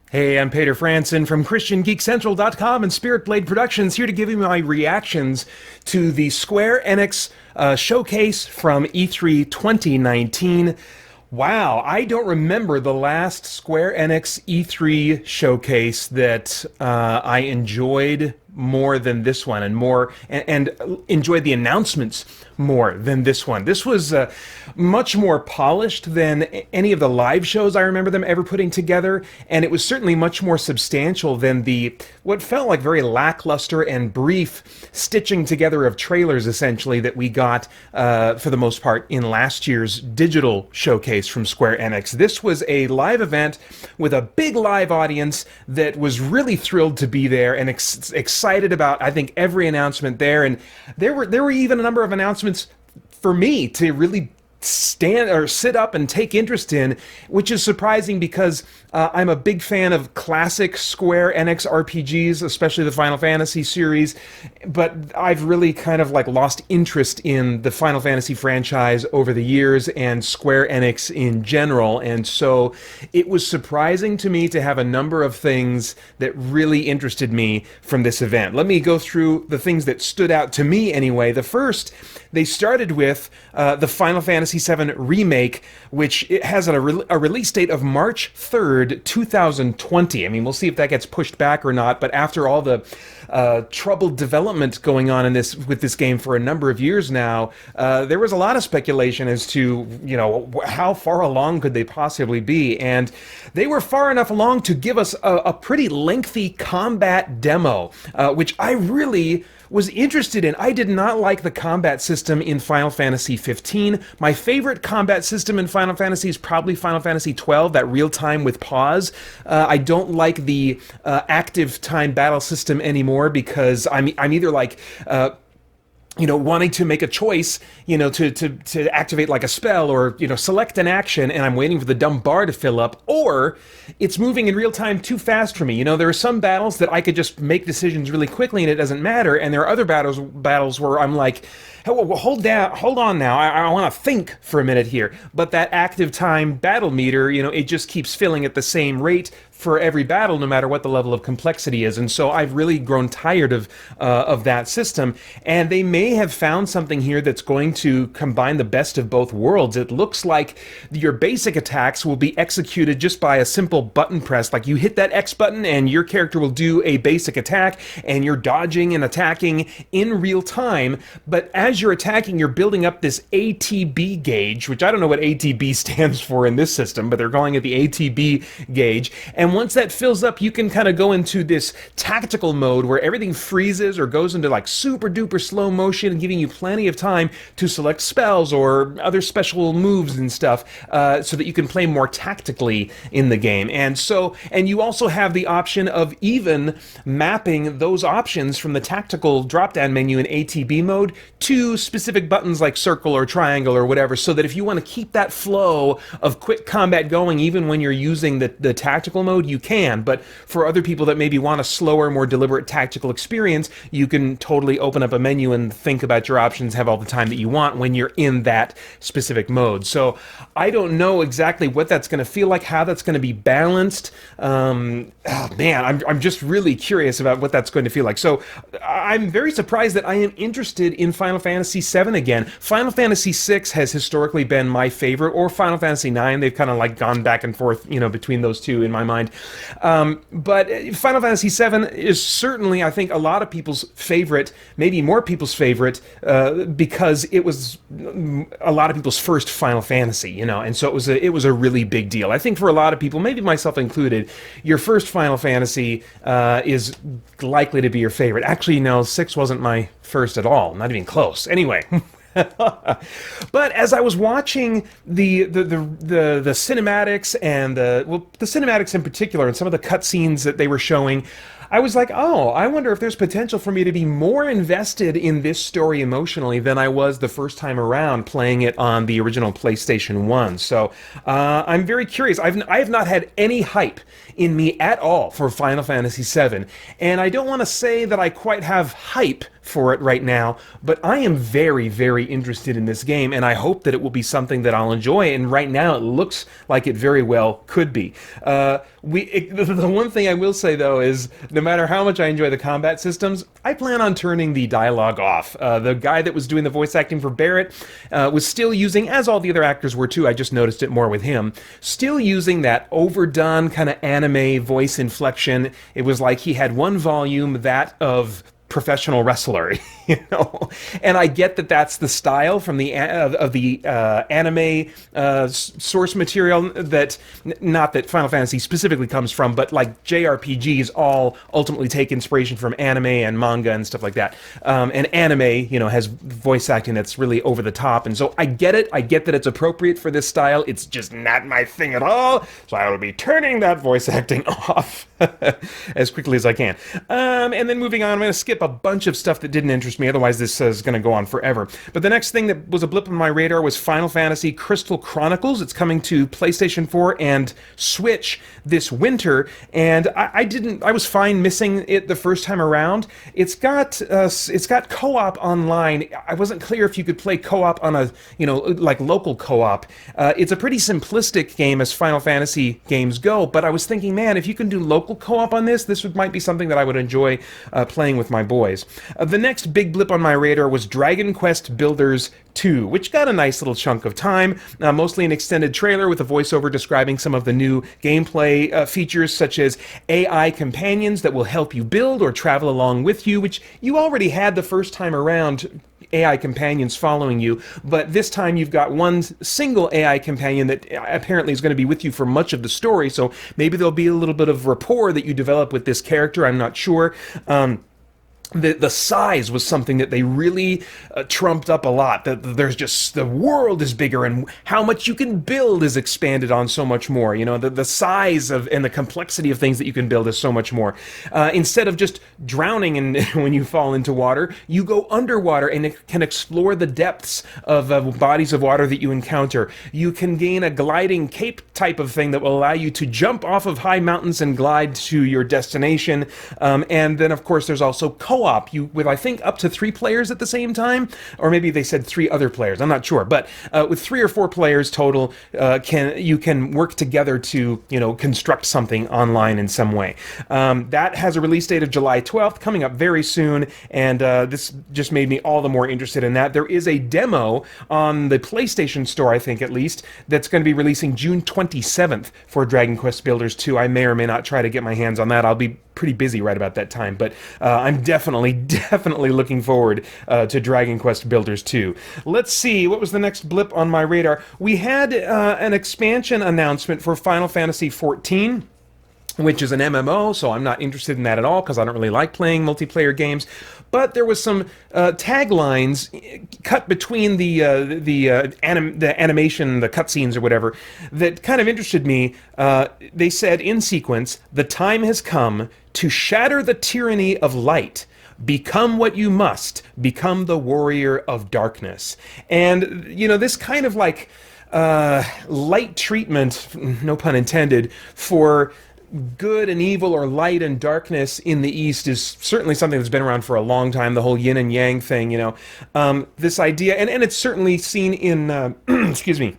Hey, I'm Peter Franson from christiangeekcentral.com and Spirit Blade Productions, here to give you my reactions to the Square Enix showcase from E3 2019. Wow, I don't remember the last Square Enix E3 showcase that I enjoyed more than this one, and enjoyed the announcements more than this one. This was much more polished than any of the live shows I remember them ever putting together, and it was certainly much more substantial than what felt like very lackluster and brief stitching together of trailers, essentially, that we got for the most part in last year's digital showcase from Square Enix. This was a live event with a big live audience that was really thrilled to be there and excited about, I think, every announcement there. And there were even a number of announcements for me to really stand or sit up and take interest in, which is surprising because I'm a big fan of classic Square Enix RPGs, especially the Final Fantasy series, but I've really kind of lost interest in the Final Fantasy franchise over the years and Square Enix in general, and so it was surprising to me to have a number of things that really interested me from this event. Let me go through the things that stood out to me anyway. The first, they started with the Final Fantasy VII Remake, which it has a release date of March 3rd, 2020. I mean, we'll see if that gets pushed back or not, but after all the troubled development going on with this game for a number of years now, there was a lot of speculation as to, how far along could they possibly be, and they were far enough along to give us a pretty lengthy combat demo, which I really was interested in. I did not like the combat system in Final Fantasy 15. My favorite combat system in Final Fantasy is probably Final Fantasy 12, that real-time with pause. I don't like the active time battle system anymore because I'm either wanting to make a choice, to activate like a spell or, select an action, and I'm waiting for the dumb bar to fill up, or it's moving in real time too fast for me. There are some battles that I could just make decisions really quickly and it doesn't matter, and there are other battles where I'm like, hold on now, I want to think for a minute here. But that active time battle meter, it just keeps filling at the same rate for every battle, no matter what the level of complexity is. And so I've really grown tired of that system. And they may have found something here that's going to combine the best of both worlds. It looks like your basic attacks will be executed just by a simple button press. Like, you hit that X button and your character will do a basic attack, and you're dodging and attacking in real time. But as you're attacking, you're building up this ATB gauge, which I don't know what ATB stands for in this system, but they're calling it the ATB gauge. And once that fills up, you can kind of go into this tactical mode where everything freezes or goes into like super duper slow motion, giving you plenty of time to select spells or other special moves and stuff, so that you can play more tactically in the game. And you also have the option of even mapping those options from the tactical drop-down menu in ATB mode to specific buttons like circle or triangle or whatever, so that if you want to keep that flow of quick combat going even when you're using the tactical mode, you can. But for other people that maybe want a slower, more deliberate tactical experience, you can totally open up a menu and think about your options, have all the time that you want when you're in that specific mode. So I don't know exactly what that's going to feel like, how that's going to be balanced. I'm just really curious about what that's going to feel like. So I'm very surprised that I am interested in Final Fantasy VII again. Final Fantasy VI has historically been my favorite, or Final Fantasy IX. They've kind of gone back and forth, between those two in my mind. But Final Fantasy VII is certainly, I think, a lot of people's favorite, maybe more people's favorite, because it was a lot of people's first Final Fantasy, and so it was a really big deal. I think for a lot of people, maybe myself included, your first Final Fantasy is likely to be your favorite. Actually, no, 6 wasn't my first at all, not even close. Anyway. But as I was watching the cinematics and the cinematics in particular, and some of the cutscenes that they were showing, I was like, oh, I wonder if there's potential for me to be more invested in this story emotionally than I was the first time around playing it on the original PlayStation 1. So I'm very curious. I have not had any hype in me at all for Final Fantasy VII, and I don't want to say that I quite have hype for it right now, but I am very, very interested in this game, and I hope that it will be something that I'll enjoy, and right now it looks like it very well could be. The one thing I will say, though, is no matter how much I enjoy the combat systems, I plan on turning the dialogue off. The guy that was doing the voice acting for Barrett was still using, as all the other actors were too, I just noticed it more with him, still using that overdone kind of anime voice inflection. It was like he had one volume, that of professional wrestler, you know. And I get that that's the style from the anime source material that, not that Final Fantasy specifically comes from, but like JRPGs all ultimately take inspiration from anime and manga and stuff like that. And anime, you know, has voice acting that's really over the top, and so I get it. I get that it's appropriate for this style. It's just not my thing at all. So I will be turning that voice acting off as quickly as I can. And then moving on, I'm going to skip a bunch of stuff that didn't interest me, otherwise this is going to go on forever. But the next thing that was a blip on my radar was Final Fantasy Crystal Chronicles. It's coming to PlayStation 4 and Switch this winter, and I was fine missing it the first time around. It's got co-op online. I wasn't clear if you could play co-op on a, you know, like local co-op. It's a pretty simplistic game as Final Fantasy games go, but I was thinking, man, if you can do local co-op on this might be something that I would enjoy playing with my boys. The next big blip on my radar was Dragon Quest Builders 2, which got a nice little chunk of time, mostly an extended trailer with a voiceover describing some of the new gameplay features, such as AI companions that will help you build or travel along with you, which you already had the first time around, AI companions following you, but this time you've got one single AI companion that apparently is going to be with you for much of the story, so maybe there'll be a little bit of rapport that you develop with this character, I'm not sure. The size was something that they really trumped up a lot. There's just, the world is bigger and how much you can build is expanded on so much more. You know, the size of and the complexity of things that you can build is so much more. Instead of just drowning when you fall into water, you go underwater and it can explore the depths of bodies of water that you encounter. You can gain a gliding cape type of thing that will allow you to jump off of high mountains and glide to your destination. And then, of course, there's also co-op, with I think up to 3 players at the same time, or maybe they said 3 other players, I'm not sure, but with 3 or 4 players total, you can work together to, you know, construct something online in some way. That has a release date of July 12th, coming up very soon, and this just made me all the more interested in that. There is a demo on the PlayStation Store, I think at least, that's going to be releasing June 27th for Dragon Quest Builders 2. I may or may not try to get my hands on that. I'll be pretty busy right about that time, but I'm definitely looking forward to Dragon Quest Builders 2. Let's see, what was the next blip on my radar? We had an expansion announcement for Final Fantasy XIV, which is an MMO, so I'm not interested in that at all because I don't really like playing multiplayer games. But there was some taglines cut between the animation, the cutscenes or whatever, that kind of interested me. They said in sequence, "The time has come to shatter the tyranny of light. Become what you must. Become the warrior of darkness." And, you know, this kind of like light treatment, no pun intended, for good and evil or light and darkness in the East is certainly something that's been around for a long time, the whole yin and yang thing, you know. This idea, and it's certainly seen in, excuse me,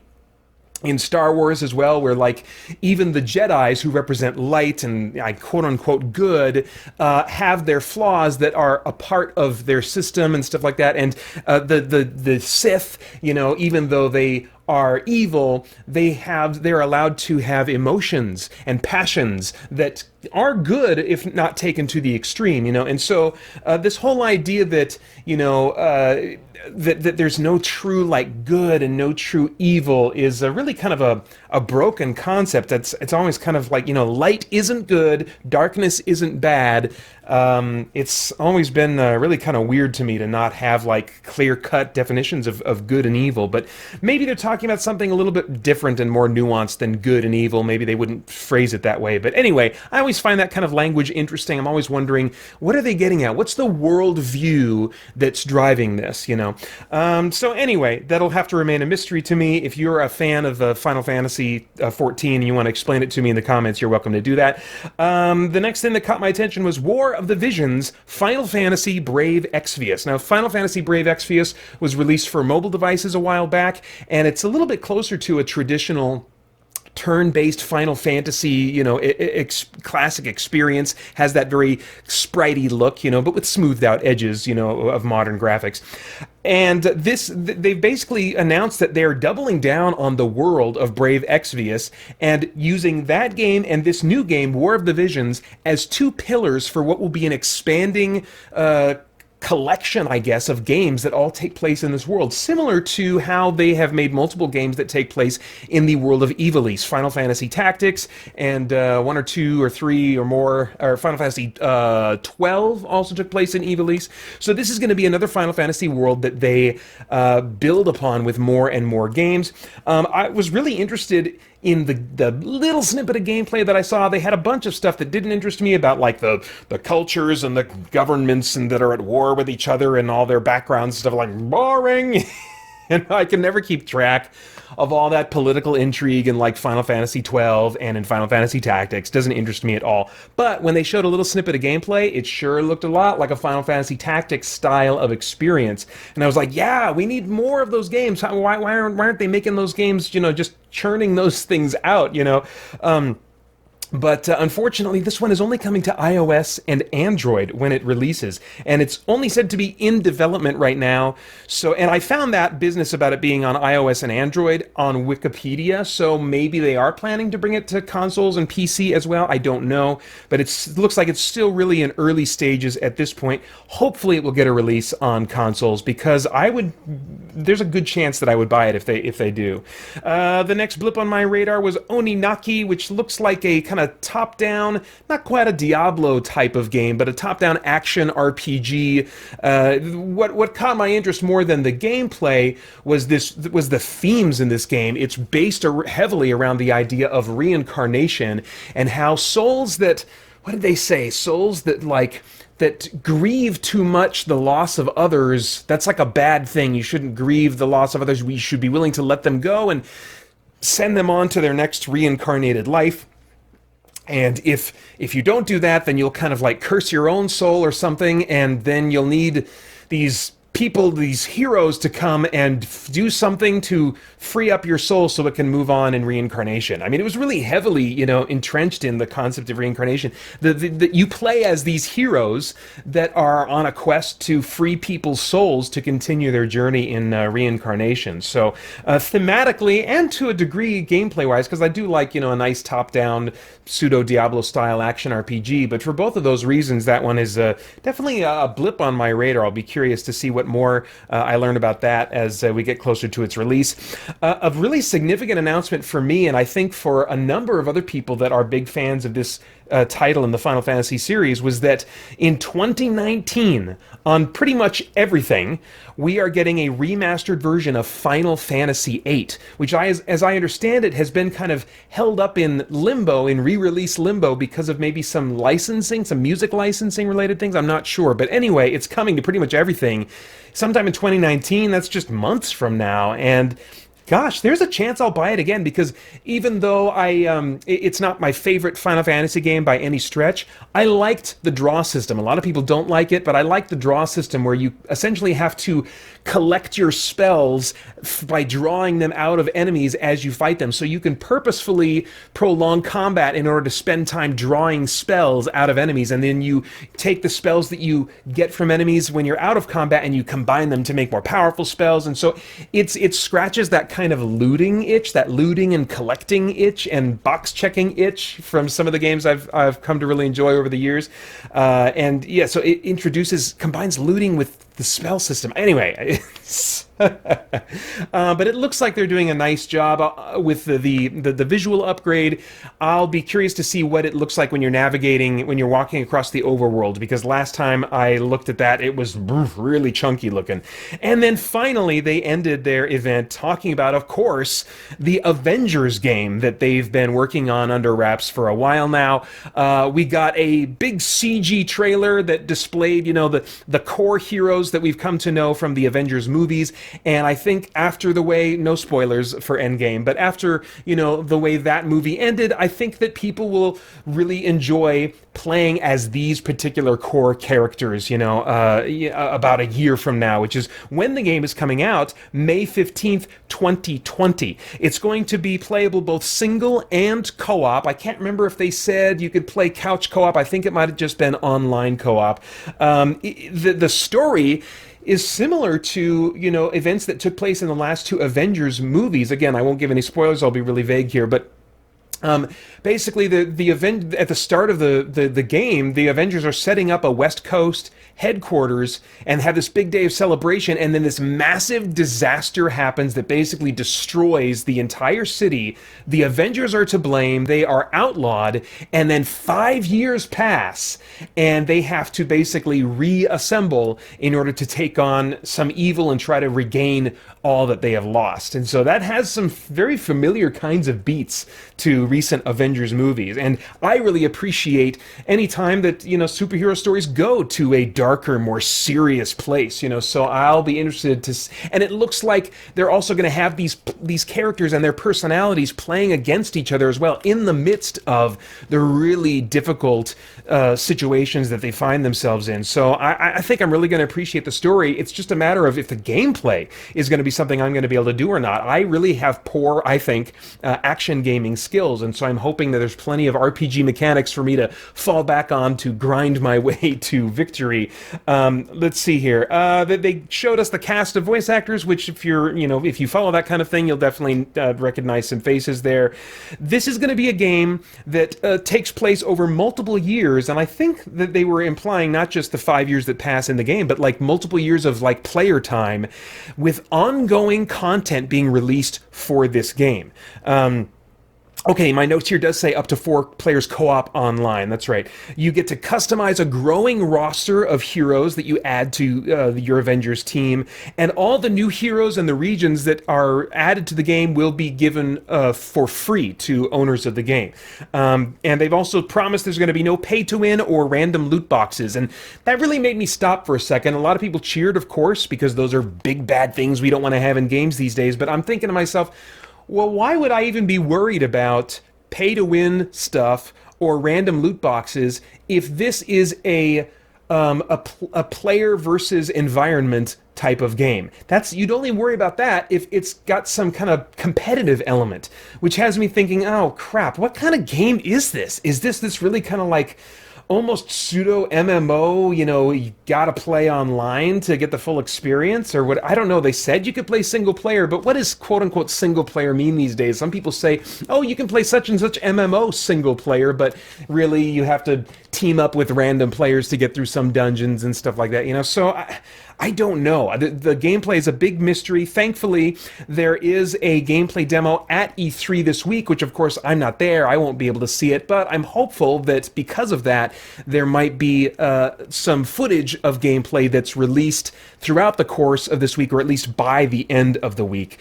in Star Wars as well, where like even the Jedis who represent light and quote-unquote good have their flaws that are a part of their system and stuff like that. And the Sith, you know, even though they are evil, they're allowed to have emotions and passions that are good if not taken to the extreme, you know. And so this whole idea that, you know, that there's no true like good and no true evil is a really kind of a broken concept. It's always kind of like, you know, light isn't good, darkness isn't bad. It's always been really kind of weird to me to not have like clear-cut definitions of good and evil, but maybe they're talking about something a little bit different and more nuanced than good and evil. Maybe they wouldn't phrase it that way, but anyway, I always find that kind of language interesting. I'm always wondering, what are they getting at? What's the world view that's driving this, you know? So anyway, that'll have to remain a mystery to me. If you're a fan of Final Fantasy 14 and you want to explain it to me in the comments, you're welcome to do that. The next thing that caught my attention was War of the Visions, Final Fantasy Brave Exvius. Now, Final Fantasy Brave Exvius was released for mobile devices a while back, and it's a little bit closer to a traditional turn-based Final Fantasy, you know, classic experience. Has that very spritey look, you know, but with smoothed out edges, you know, of modern graphics. And they've basically announced that they're doubling down on the world of Brave Exvius and using that game and this new game, War of the Visions, as two pillars for what will be an expanding collection, I guess, of games that all take place in this world, similar to how they have made multiple games that take place in the world of Ivalice, Final Fantasy Tactics, and one or two or three or more, or Final Fantasy 12 also took place in Ivalice. So this is going to be another Final Fantasy world that they build upon with more and more games. I was really interested in the little snippet of gameplay that I saw. They had a bunch of stuff that didn't interest me about, like, the cultures and the governments and that are at war with each other and all their backgrounds, stuff like boring. And I can never keep track of all that political intrigue in, like, Final Fantasy 12 and in Final Fantasy Tactics. Doesn't interest me at all. But when they showed a little snippet of gameplay, it sure looked a lot like a Final Fantasy Tactics style of experience. And I was like, yeah, we need more of those games. Why aren't they making those games, you know, just churning those things out, you know? But unfortunately, this one is only coming to iOS and Android when it releases, and it's only said to be in development right now. So, and I found that business about it being on iOS and Android on Wikipedia, so maybe they are planning to bring it to consoles and PC as well. I don't know, but it looks like it's still really in early stages at this point. Hopefully it will get a release on consoles, because there's a good chance that I would buy it if they do. The next blip on my radar was Oninaki, which looks like a kind of top-down, not quite a Diablo type of game, but a top-down action RPG. What caught my interest more than the gameplay was the themes in this game. It's based heavily around the idea of reincarnation and how souls that, what did they say? Souls that, like, that grieve too much the loss of others, that's like a bad thing. You shouldn't grieve the loss of others. We should be willing to let them go and send them on to their next reincarnated life. And if you don't do that, then you'll kind of like curse your own soul or something, and then you'll need these people, these heroes, to come and do something to free up your soul so it can move on in reincarnation. I mean, it was really heavily, you know, entrenched in the concept of reincarnation. You play as these heroes that are on a quest to free people's souls to continue their journey in reincarnation. So thematically and to a degree gameplay-wise, because I do like, you know, a nice top-down pseudo-Diablo-style action RPG, but for both of those reasons, that one is definitely a blip on my radar. I'll be curious to see what more I learn about that as we get closer to its release. A really significant announcement for me, and I think for a number of other people that are big fans of this title in the Final Fantasy series, was that in 2019, on pretty much everything, we are getting a remastered version of Final Fantasy VIII, which, as I understand it, has been kind of held up in limbo, in re-release limbo, because of maybe some licensing, some music licensing related things. I'm not sure. But anyway, it's coming to pretty much everything sometime in 2019. That's just months from now. And gosh, there's a chance I'll buy it again, because even though it's not my favorite Final Fantasy game by any stretch, I liked the draw system. A lot of people don't like it, but I like the draw system where you essentially have to collect your spells by drawing them out of enemies as you fight them. So you can purposefully prolong combat in order to spend time drawing spells out of enemies, and then you take the spells that you get from enemies when you're out of combat and you combine them to make more powerful spells. And so it scratches that kind of looting itch, that looting and collecting itch and box checking itch from some of the games I've come to really enjoy over the years. And yeah, so it combines looting with the spell system. Anyway, but it looks like they're doing a nice job with the visual upgrade. I'll be curious to see what it looks like when you're navigating, when you're walking across the overworld, because last time I looked at that, it was really chunky looking. And then finally, they ended their event talking about, of course, the Avengers game that they've been working on under wraps for a while now. We got a big CG trailer that displayed, the core heroes that we've come to know from the Avengers movies. And I think after the way, no spoilers for Endgame, but after, the way that movie ended, I think that people will really enjoy playing as these particular core characters, about a year from now, which is when the game is coming out, May 15th, 2020. It's going to be playable both single and co-op. I can't remember if they said you could play couch co-op. I think it might have just been online co-op. The story is similar to, events that took place in the last two Avengers movies. Again, I won't give any spoilers, I'll be really vague here, but basically the event at the start of the game, the Avengers are setting up a West Coast headquarters and have this big day of celebration, and then this massive disaster happens that basically destroys the entire city. The Avengers are to blame, they are outlawed, and then 5 years pass and they have to basically reassemble in order to take on some evil and try to regain all that they have lost. And so that has some very familiar kinds of beats to recent Avengers movies, and I really appreciate any time that superhero stories go to a darker, more serious place. So I'll be interested to, and it looks like they're also going to have these characters and their personalities playing against each other as well in the midst of the really difficult situations that they find themselves in. So I think I'm really going to appreciate the story. It's just a matter of if the gameplay is going to be something I'm going to be able to do or not. I really have poor, I think, action gaming skills, and so I'm hoping that there's plenty of RPG mechanics for me to fall back on to grind my way to victory. Let's see here. They showed us the cast of voice actors, which if you follow that kind of thing, you'll definitely recognize some faces there. This is going to be a game that takes place over multiple years, and I think that they were implying not just the 5 years that pass in the game, but like multiple years of like player time with ongoing content being released for this game. Okay, my notes here does say up to 4 players co-op online. That's right. You get to customize a growing roster of heroes that you add to your Avengers team, and all the new heroes and the regions that are added to the game will be given for free to owners of the game. And they've also promised there's going to be no pay-to-win or random loot boxes, and that really made me stop for a second. A lot of people cheered, of course, because those are big bad things we don't want to have in games these days, but I'm thinking to myself, well, why would I even be worried about pay-to-win stuff or random loot boxes if this is a player versus environment type of game? You'd only worry about that if it's got some kind of competitive element, which has me thinking, oh crap, what kind of game is this? Is this really kind of like almost pseudo MMO, you gotta play online to get the full experience, or what? I don't know. They said you could play single player, but what does quote unquote single player mean these days? Some people say, oh, you can play such and such MMO single player, but really you have to team up with random players to get through some dungeons and stuff like that, so I don't know. The gameplay is a big mystery. Thankfully, there is a gameplay demo at E3 this week, which of course I'm not there. I won't be able to see it, but I'm hopeful that because of that, there might be some footage of gameplay that's released throughout the course of this week, or at least by the end of the week.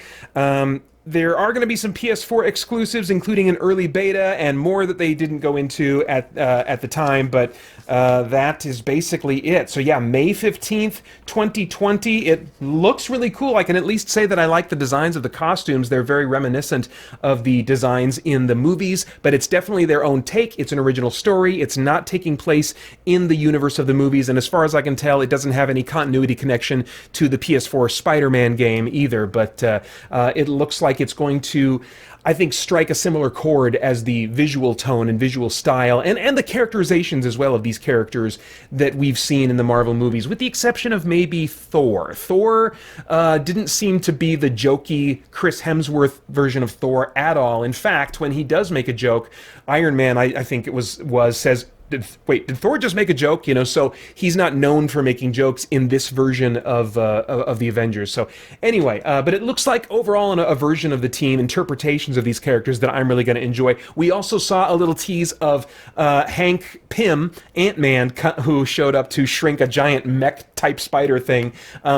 There are going to be some PS4 exclusives, including an early beta and more that they didn't go into at the time, but that is basically it. So yeah, May 15th, 2020. It looks really cool. I can at least say that I like the designs of the costumes. They're very reminiscent of the designs in the movies, but it's definitely their own take. It's an original story. It's not taking place in the universe of the movies, and as far as I can tell, it doesn't have any continuity connection to the PS4 Spider-Man game either, but it looks like it's going to, I think, strike a similar chord as the visual tone and visual style and the characterizations as well of these characters that we've seen in the Marvel movies, with the exception of maybe Thor. Thor didn't seem to be the jokey Chris Hemsworth version of Thor at all. In fact, when he does make a joke, Iron Man, I think it was says, did Thor just make a joke? So he's not known for making jokes in this version of the Avengers. So anyway, but it looks like overall in a version of the team, interpretations of these characters that I'm really going to enjoy. We also saw a little tease of Hank Pym, Ant-Man, who showed up to shrink a giant mech-type spider thing.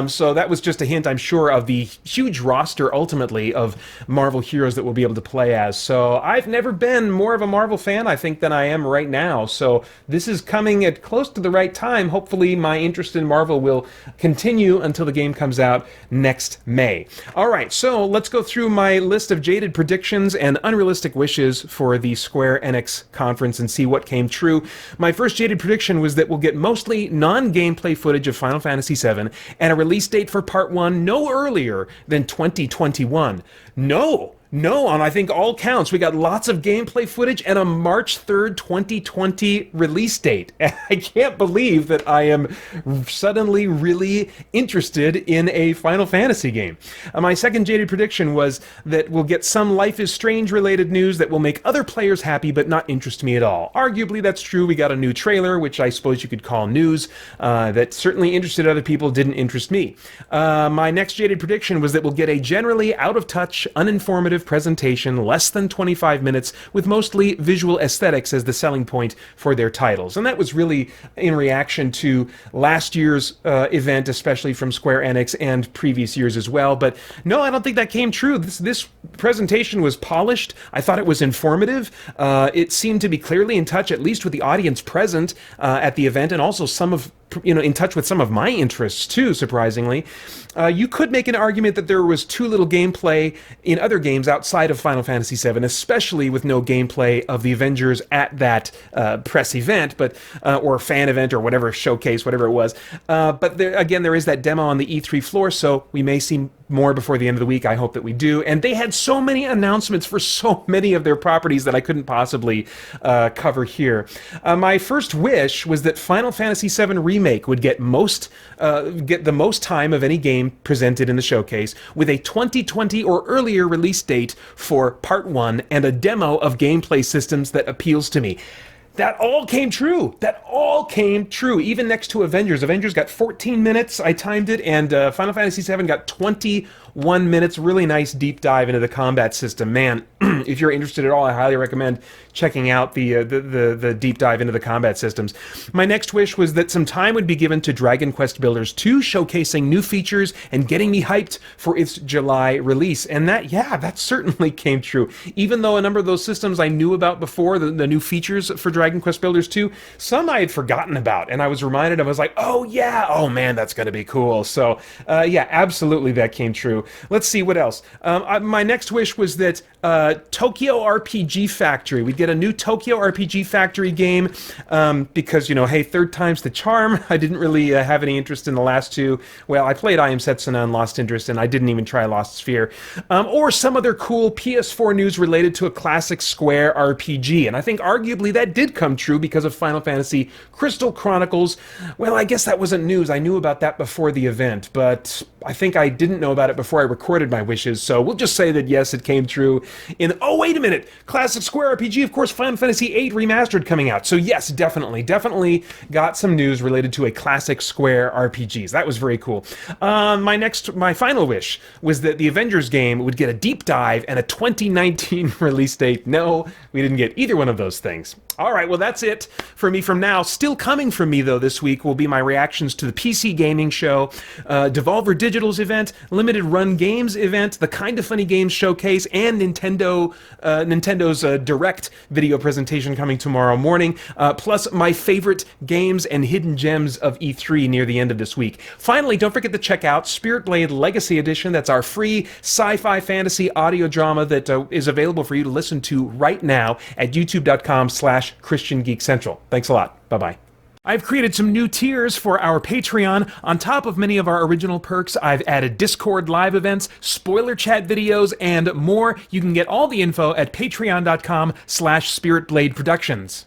So that was just a hint, I'm sure, of the huge roster, ultimately, of Marvel heroes that we'll be able to play as. So I've never been more of a Marvel fan, I think, than I am right now. So this is coming at close to the right time. Hopefully my interest in Marvel will continue until the game comes out next May. All right, so let's go through my list of jaded predictions and unrealistic wishes for the Square Enix conference and see what came true. My first jaded prediction was that we'll get mostly non-gameplay footage of Final Fantasy VII and a release date for Part 1 no earlier than 2021. No, on I think all counts. We got lots of gameplay footage and a March 3rd, 2020 release date. I can't believe that I am suddenly really interested in a Final Fantasy game. My second jaded prediction was that we'll get some Life is Strange related news that will make other players happy but not interest me at all. Arguably that's true. We got a new trailer, which I suppose you could call news, that certainly interested other people, didn't interest me. My next jaded prediction was that we'll get a generally out-of-touch, uninformative presentation, less than 25 minutes, with mostly visual aesthetics as the selling point for their titles. And that was really in reaction to last year's event, especially from Square Enix, and previous years as well. But no, I don't think that came true. This presentation was polished. I thought it was informative. It seemed to be clearly in touch, at least with the audience present at the event, and also in touch with some of my interests too, surprisingly. You could make an argument that there was too little gameplay in other games outside of Final Fantasy VII, especially with no gameplay of the Avengers at that press event, or fan event, or whatever, showcase, whatever it was. But there is that demo on the E3 floor, so we may see more before the end of the week. I hope that we do. And they had so many announcements for so many of their properties that I couldn't possibly cover here. My first wish was that Final Fantasy VII Remake would get the most time of any game presented in the showcase, with a 2020 or earlier release date for Part 1 and a demo of gameplay systems that appeals to me. That all came true. Even next to Avengers. Avengers got 14 minutes. I timed it, and Final Fantasy VII got 21 minutes. Really nice deep dive into the combat system. Man, if you're interested at all, I highly recommend checking out the deep dive into the combat systems. My next wish was that some time would be given to Dragon Quest Builders 2, showcasing new features and getting me hyped for its July release. And that certainly came true. Even though a number of those systems I knew about before, the new features for Dragon Quest Builders 2, some I had forgotten about, and I was reminded. I was like, oh yeah, oh man, that's going to be cool. So absolutely that came true. Let's see what else. My next wish was that Tokyo RPG Factory, we'd get a new Tokyo RPG Factory game, because, hey, third time's the charm. I didn't really have any interest in the last two. Well, I played I Am Setsuna and lost interest, and I didn't even try Lost Sphere. Or some other cool PS4 news related to a classic Square RPG, and I think arguably that did come true because of Final Fantasy Crystal Chronicles. Well, I guess that wasn't news. I knew about that before the event, but I think I didn't know about it before I recorded my wishes, so we'll just say that yes, it came true. Oh, wait a minute! Classic Square RPG, of course, Final Fantasy VIII Remastered coming out. So yes, definitely got some news related to a classic Square RPGs. That was very cool. My final wish was that the Avengers game would get a deep dive and a 2019 release date. No, we didn't get either one of those things. All right, well, that's it for me from now. Still coming from me, though, this week will be my reactions to the PC Gaming Show, Devolver Digital's event, Limited Run Games event, the Kinda Funny Games Showcase, and Nintendo's Direct video presentation coming tomorrow morning, plus my favorite games and hidden gems of E3 near the end of this week. Finally, don't forget to check out Spirit Blade Legacy Edition. That's our free sci-fi fantasy audio drama that is available for you to listen to right now at youtube.com/ChristianGeekCentral. Thanks a lot. Bye-bye. I've created some new tiers for our Patreon. On top of many of our original perks, I've added Discord live events, spoiler chat videos, and more. You can get all the info at patreon.com/SpiritBladeProductions.